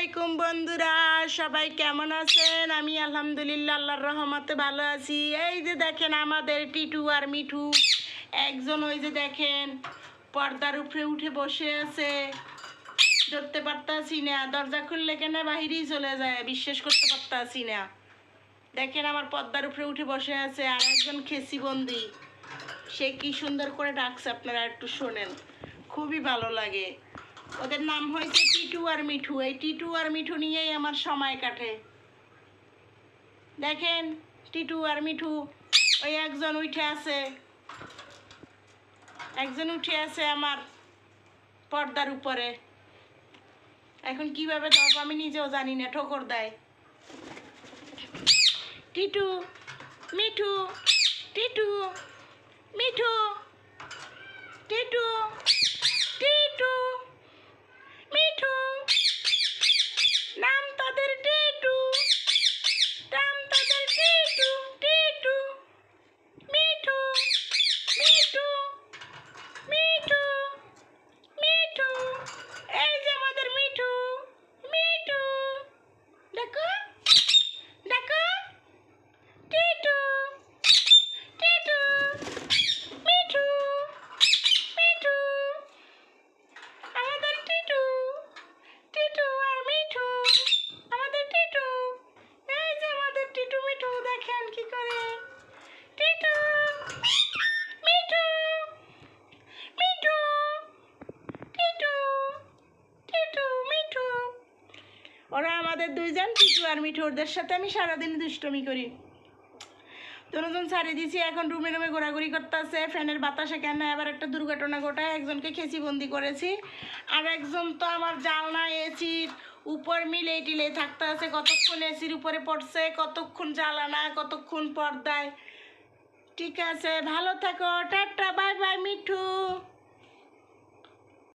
আলাইকুম বন্ধুরা, সবাই কেমন আছেন? আমি আলহামদুলিল্লাহ আল্লাহর রহমতে ভালো আছি। এই যে দেখেন আমাদের টিটু আর মিঠু, একজন ওই যে দেখেন পর্দার উপরে উঠে বসে আছে, ধরতে পারতাছি না, দরজা খুললে কেন বাহিরেই চলে যায়, বিশ্বাস করতে পারতাছি না। দেখেন আমার পর্দার উপরে উঠে বসে আছে, আর একজন খেসি বন্দি, সে কি সুন্দর করে ডাকছে, আপনারা একটু শোনেন, খুবই ভালো লাগে। ওদের নাম হয়েছে টিটু আর মিঠু। এই টিটু আর মিঠু নিয়েই আমার সময় কাটে। দেখেন টিটু আর মিঠু, ওই একজন উঠে আছে, একজন উঠে আছে আমার পর্দার উপরে। এখন কিভাবে ধরবো আমি নিজেও জানি না, ঠোকর দেয়। টিটু মিঠু, টিটু মিঠু, টিটু টিটু মিঠু, নাম তাদের টিটু, নাম তাদের টিটু, টিটু মিঠু, মিঠু মিঠু মিঠু, এই যে আমাদের মিঠু, মিঠু, দেখো দেখো, টিটু টিটু মিঠু, মিঠু, আমাদের টিটু, টিটু আর মিঠু, আমাদের টিটু, এই যে আমাদের টিটু মিঠু, দেখেন কি করে, টিটু মিঠু, মিঠু, টিটু, টিটু মিঠু। ওরা আমাদের দুইজন টিটু আর মিঠু, ওদের সাথে আমি সারাদিন দুষ্টমি করি। দুজন ছাড়িয়ে দিয়েছি, এখন রুমে রুমে ঘোরাঘুরি করতেছে, ফ্যানের বাতাসে কেন আবার একটা দুর্ঘটনা ঘটায় একজনকে খেঁচিবন্দি করেছি, আর একজন তো আমার জালনা এসির উপর মিলে টিলে থাকতে আছে, কতক্ষণ এসির উপরে পড়ছে, কতক্ষণ জ্বালানা, কতক্ষণ পর্দায়। ঠিক আছে, ভালো থাকো, টাটা, বাই বাই মিঠু।